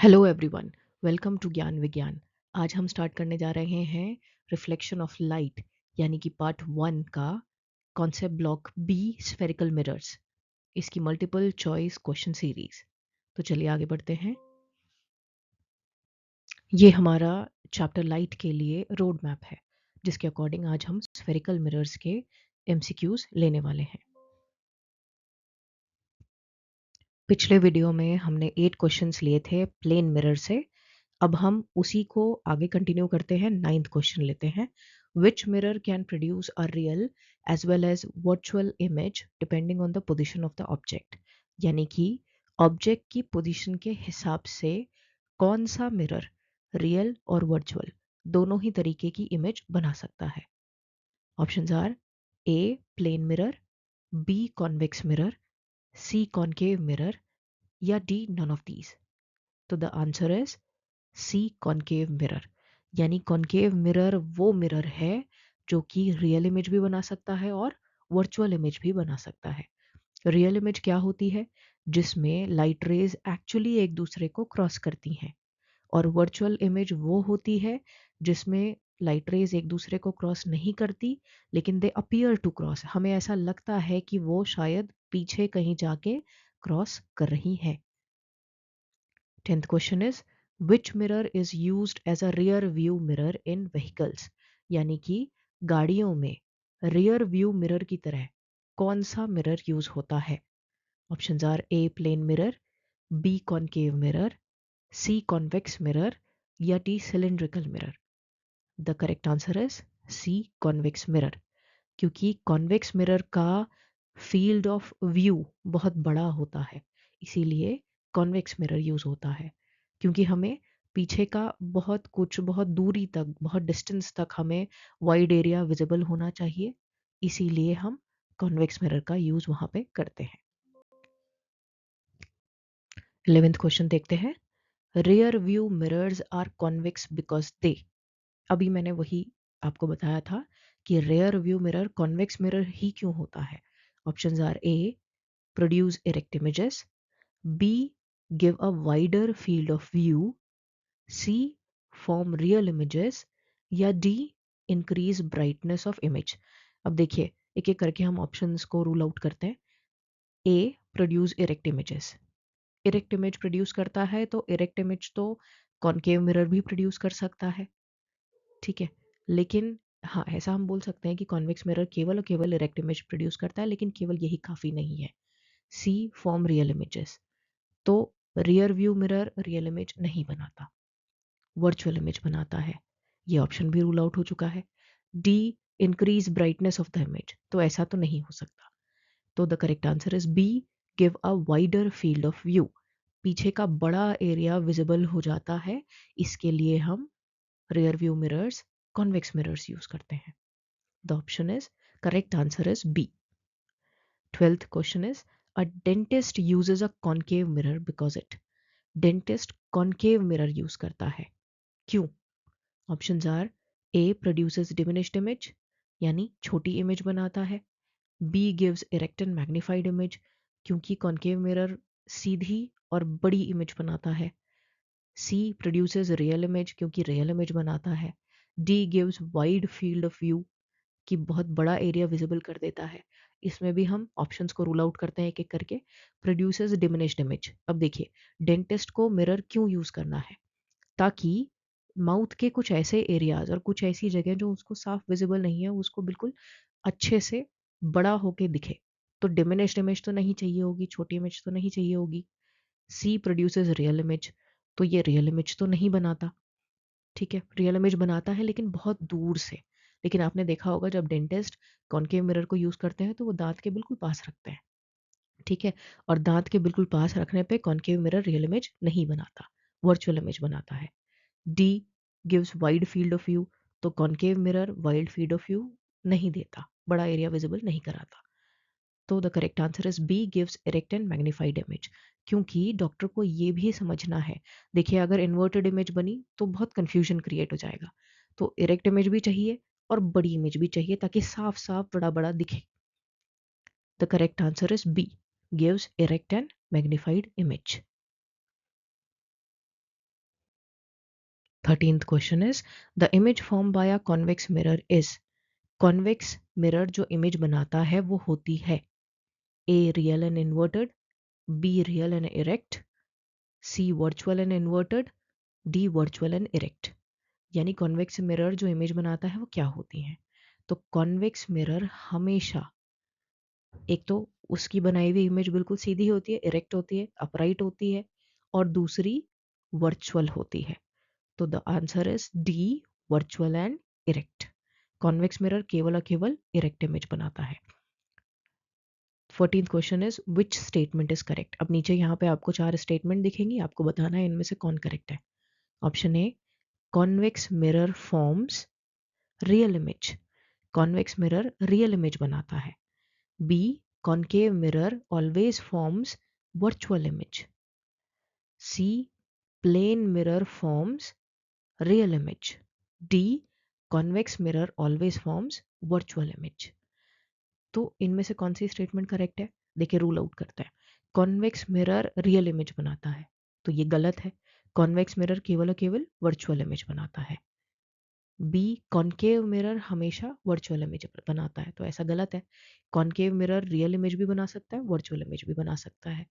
Hello everyone, welcome to ज्ञान विज्ञान। आज हम स्टार्ट करने जा रहे हैं रिफ्लेक्शन ऑफ लाइट यानी कि पार्ट 1 का concept block B spherical mirrors, इसकी मल्टीपल चॉइस क्वेश्चन सीरीज। तो चलिए आगे बढ़ते हैं। ये हमारा चैप्टर लाइट के लिए रोड मैप है, जिसके अकॉर्डिंग आज हम स्फेरिकल मिरर्स के एमसीक्यूज लेने वाले हैं। पिछले वीडियो में हमने 8 क्वेश्चंस लिए थे प्लेन मिरर से। अब हम उसी को आगे कंटिन्यू करते हैं। 9th क्वेश्चन लेते हैं। Which mirror can produce a real as well as virtual image depending on the position of the object, यानी कि ऑब्जेक्ट की पोजिशन के हिसाब से कौन सा मिरर रियल और वर्चुअल दोनों ही तरीके की इमेज बना सकता है। Options are A plane mirror, B convex mirror, C concave mirror या डी नन ऑफ दीज। तो the answer is C concave mirror, यानी कॉन्केव मिरर वो मिरर है जो कि रियल इमेज भी बना सकता है और वर्चुअल इमेज भी बना सकता है। रियल इमेज क्या होती है? जिसमें लाइट रेज एक्चुअली एक दूसरे को क्रॉस करती हैं, और वर्चुअल इमेज वो होती है जिसमें लाइट रेज एक दूसरे को क्रॉस नहीं करती, लेकिन दे अपीयर टू क्रॉस। हमें ऐसा लगता है कि वो शायद पीछे कहीं जाके क्रॉस कर रही है। 10th question is which mirror is used as a rear view mirror in vehicles, यानी कि गाड़ियों में rear view mirror की तरह कौन सा मिरर यूज होता है। Options are A plane mirror, B concave mirror, C convex mirror या D cylindrical mirror. The correct answer is C convex mirror, क्योंकि कॉन्वेक्स मिरर का फील्ड ऑफ व्यू बहुत बड़ा होता है, इसीलिए कॉन्वेक्स मिरर यूज होता है। क्योंकि हमें पीछे का बहुत दूरी तक, बहुत डिस्टेंस तक हमें वाइड एरिया विजिबल होना चाहिए, इसीलिए हम कॉन्वेक्स मिरर का यूज वहां पे करते हैं। 11th क्वेश्चन देखते हैं। Rear view mirrors are convex because they, अभी मैंने वही आपको बताया था कि rear view mirror convex mirror ही क्यों होता है। Options are A produce erect images, B give a wider field of view, C form real images या D increase brightness of image. अब देखिए एक एक करके हम ऑप्शंस को रूल आउट करते हैं। A produce erect images, erect image produce करता है तो इरेक्ट इमेज तो कॉन्केव मिरर भी प्रोड्यूस कर सकता है, ठीक है। लेकिन हाँ, ऐसा हम बोल सकते हैं कि कॉन्वेक्स मिरर केवल और केवल इरेक्ट इमेज प्रोड्यूस करता है, लेकिन केवल यही काफ़ी नहीं है। सी फॉर्म रियल इमेजेस, तो rear view mirror real image नहीं बनाता, वर्चुअल इमेज बनाता है। ये ऑप्शन भी रूल आउट हो चुका है। D increase brightness of the image, तो ऐसा तो नहीं हो सकता। तो the correct answer is B give a wider field of view, पीछे का बड़ा एरिया विजिबल हो जाता है, इसके लिए हम rear view mirrors convex mirrors use करते हैं। The option is correct answer is B. 12th question is a dentist uses a concave mirror because it, dentist concave mirror use करता है, क्यों? Options are A produces diminished image, यानी छोटी image बनाता है, B gives erect and magnified image, क्योंकि concave mirror सीधी और बड़ी इमेज बनाता है, C produces real image, क्योंकि रियल इमेज बनाता है, D gives wide field of view, कि बहुत बड़ा एरिया विजिबल कर देता है। इसमें भी हम ऑप्शंस को रूल आउट करते हैं एक एक करके। प्रोड्यूसेस डिमिनिश्ड इमेज, अब देखिए डेंटिस्ट को मिरर क्यों यूज करना है? ताकि माउथ के कुछ ऐसे एरियाज और कुछ ऐसी जगह जो उसको साफ विजिबल नहीं है, उसको बिल्कुल अच्छे से बड़ा होके दिखे। तो डिमिनिश्ड इमेज तो नहीं चाहिए होगी, छोटी इमेज तो नहीं चाहिए होगी। सी प्रोड्यूसेस रियल इमेज, तो ये रियल इमेज तो नहीं बनाता, ठीक है। रियल इमेज बनाता है लेकिन बहुत दूर से। लेकिन आपने देखा होगा जब डेंटिस्ट कॉन्केव मिरर को यूज करते हैं तो वो दांत के बिल्कुल पास रखते हैं, ठीक है। और दांत के बिल्कुल पास रखने पे कॉन्केव मिरर रियल इमेज नहीं बनाता, वर्चुअल इमेज बनाता है। D gives wide field of view, तो concave mirror wide field of view नहीं देता, बड़ा एरिया विजिबल नहीं कराता। तो the correct answer is B gives erect and magnified image, क्योंकि डॉक्टर को ये भी समझना है। देखिए अगर इन्वर्टेड इमेज बनी तो बहुत कंफ्यूजन क्रिएट हो जाएगा, तो इरेक्ट इमेज भी चाहिए और बड़ी इमेज भी चाहिए ताकि साफ साफ बड़ा बड़ा दिखे। The correct answer is B gives erect and magnified image. 13th question is the image formed by a convex mirror is convex mirror जो image बनाता है वो होती है A real and inverted, B real and erect, C virtual and inverted, D virtual and erect. यानी convex mirror जो image बनाता है वो क्या होती है। तो कॉन्वेक्स मिरर हमेशा एक तो उसकी बनाई हुई इमेज बिल्कुल सीधी होती है, इरेक्ट होती है, अपराइट होती है, और दूसरी वर्चुअल होती है। तो the answer is D, virtual and erect. Convex mirror केवल और केवल इरेक्ट इमेज बनाता है। 14th question is which statement is correct. अब नीचे यहाँ पे आपको 4 स्टेटमेंट दिखेंगी, आपको बताना है इनमें से कौन करेक्ट है। Option A, convex mirror forms real image, convex mirror real image बनाता है। B, concave mirror always forms virtual image. C, plane mirror forms real image. D, convex mirror always forms virtual image. तो इनमें से कौन सी statement correct है? देखिए rule out करते हैं। कॉन्वेक्स मिरर रियल इमेज बनाता है, तो ये गलत है। कॉन्वेक्स मिरर केवल और केवल वर्चुअल इमेज बनाता है। बी, कॉनकेव मिरर हमेशा वर्चुअल इमेज बनाता है, तो ऐसा गलत है। कॉनकेव मिरर रियल इमेज भी बना सकता है, वर्चुअल इमेज भी बना सकता है।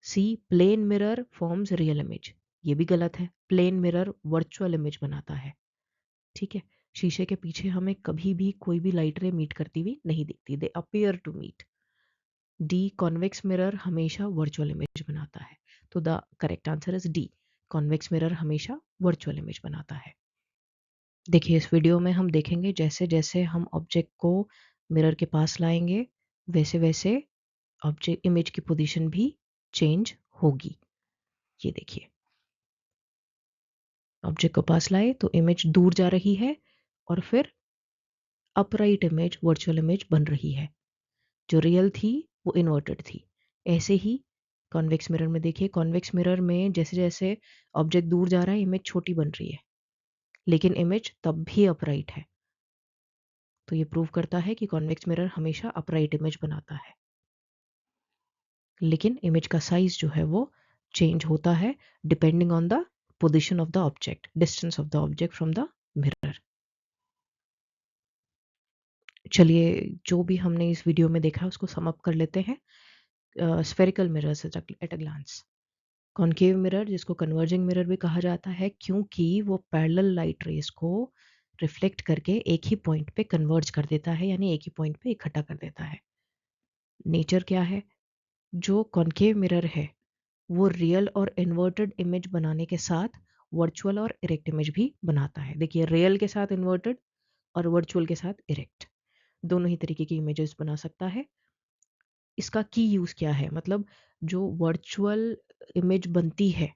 C, plane mirror forms real image, ये भी गलत है। प्लेन मिरर वर्चुअल इमेज बनाता है। ठीक है, शीशे के पीछे हमें कभी भी कोई भी लाइट रे मीट करती हुई नहीं दिखती, they appear to meet. D, convex mirror हमेशा वर्चुअल इमेज बनाता है, तो the correct answer is D, convex mirror हमेशा वर्चुअल इमेज बनाता है। देखिए इस वीडियो में हम देखेंगे जैसे जैसे हम ऑब्जेक्ट को मिरर के पास लाएंगे वैसे वैसे ऑब्जेक्ट इमेज की पोजीशन भी चेंज होगी। ये देखिए, ऑब्जेक्ट को पास लाए तो इमेज दूर जा रही है और फिर अपराइट इमेज वर्चुअल इमेज बन रही है। जो रियल थी वो इन्वर्टेड थी। ऐसे ही कॉन्वेक्स मिरर में देखिए, कॉन्वेक्स मिरर में जैसे जैसे ऑब्जेक्ट दूर जा रहा है इमेज छोटी बन रही है, लेकिन इमेज तब भी अपराइट है। तो ये प्रूव करता है कि कॉन्वेक्स मिरर हमेशा अपराइट इमेज बनाता है, लेकिन इमेज का साइज जो है वो चेंज होता है depending on the position of the object, distance of the object from the mirror. चलिए जो भी हमने इस वीडियो में देखा उसको सम अप कर लेते हैं। Spherical mirrors at a glance. Concave mirror जिसको कन्वर्जिंग मिरर भी कहा जाता है क्योंकि वो पैरेलल लाइट रेज को रिफ्लेक्ट करके एक ही पॉइंट पे कन्वर्ज कर देता है, यानी एक ही पॉइंट पे इकट्ठा कर देता है। नेचर क्या है? जो कॉनकेव मिरर है वो रियल और इन्वर्टेड इमेज बनाने के साथ वर्चुअल और इरेक्ट इमेज भी बनाता है। देखिए रियल के साथ इन्वर्टेड और वर्चुअल के साथ इरेक्ट, दोनों ही तरीके की इमेजेस बना सकता है। इसका की यूज़ क्या है, मतलब जो वर्चुअल इमेज बनती है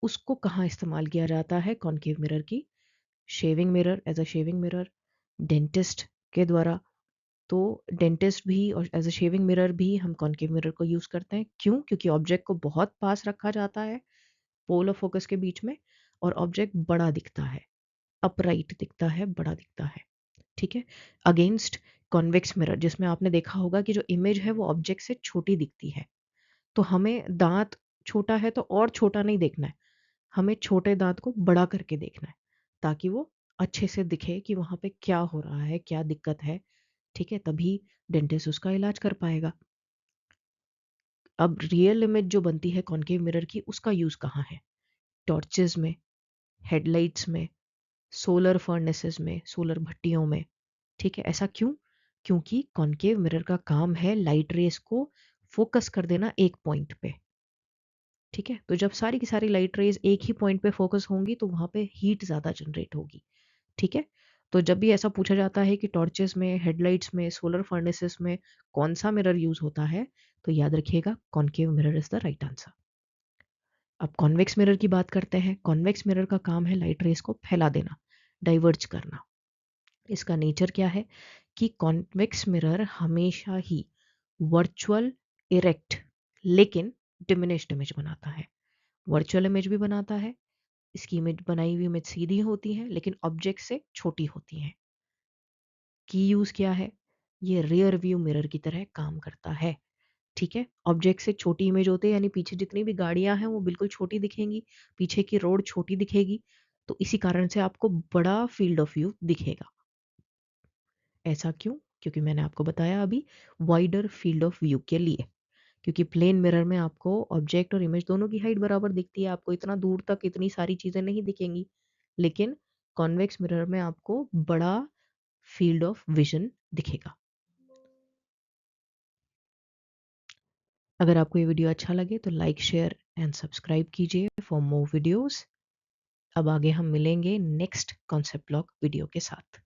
उसको कहाँ इस्तेमाल किया जाता है? कॉनकेव मिरर की shaving mirror, as a shaving mirror, dentist के द्वारा। तो डेंटिस्ट भी और एज अ शेविंग मिरर भी हम कॉनकेव मिरर को यूज़ करते हैं। क्यों? क्योंकि ऑब्जेक्ट को बहुत पास रखा जाता है पोल ऑफ फोकस के बीच में और ऑब्जेक्ट बड़ा दिखता है, अपराइट दिखता है, बड़ा दिखता है। ठीक है, अगेंस्ट कॉन्वेक्स मिरर जिसमें आपने देखा होगा कि जो इमेज है वो ऑब्जेक्ट से छोटी दिखती है। तो हमें दांत छोटा है तो और छोटा नहीं देखना है, हमें छोटे दांत को बड़ा करके देखना है ताकि वो अच्छे से दिखे कि वहां पे क्या हो रहा है, क्या दिक्कत है। ठीक है, तभी डेंटिस्ट उसका इलाज कर पाएगा। अब रियल इमेज जो बनती है कॉनकेव मिरर की उसका यूज कहाँ है? टॉर्चेस में, हेडलाइट्स में, सोलर फर्नेसेस में, सोलर भट्टियों में। ठीक है, ऐसा क्यों? क्योंकि कॉनकेव मिरर का काम है लाइट रेस को फोकस कर देना एक पॉइंट पे। ठीक है, तो जब सारी की सारी लाइट रेज एक ही पॉइंट पे फोकस होंगी तो वहां पे हीट ज्यादा जनरेट होगी। ठीक है, तो जब भी ऐसा पूछा जाता है कि टॉर्चेस में, हेडलाइट्स में, सोलर फर्नेसेस में कौन सा मिरर यूज होता है, तो याद रखिएगा concave mirror is the right answer. अब कॉन्वेक्स मिरर की बात करते हैं। कॉन्वेक्स मिरर का काम है लाइट रेस को फैला देना, डाइवर्ज करना। इसका नेचर क्या है कि कॉन्वेक्स मिरर हमेशा ही वर्चुअल, इरेक्ट लेकिन डिमिनिश्ड इमेज बनाता है। वर्चुअल इमेज भी बनाता है, इसकी इमेज बनाई हुई इमेज सीधी होती है लेकिन ऑब्जेक्ट से छोटी होती है। की यूज क्या है? ये रियर व्यू मिरर की तरह काम करता है। ठीक है, ऑब्जेक्ट से छोटी इमेज होती है यानी पीछे जितनी भी गाड़ियां हैं वो बिल्कुल छोटी दिखेंगी, पीछे की रोड छोटी दिखेगी। तो इसी कारण से आपको बड़ा फील्ड ऑफ व्यू दिखेगा। ऐसा क्यों? क्योंकि मैंने आपको बताया अभी वाइडर फील्ड ऑफ व्यू के लिए। क्योंकि प्लेन मिरर में आपको ऑब्जेक्ट और इमेज दोनों की हाइट बराबर दिखती है, आपको इतना दूर तक इतनी सारी चीज़ें नहीं दिखेंगी। लेकिन कॉन्वेक्स मिरर में आपको बड़ा फील्ड ऑफ विज़न दिखेगा। अगर आपको ये वीडियो अच्छा लगे तो लाइक, शेयर एंड सब्सक्राइब कीजिए फॉर मोर वीडियोज़। अब आगे हम मिलेंगे नेक्स्ट कॉन्सेप्ट ब्लॉक वीडियो के साथ।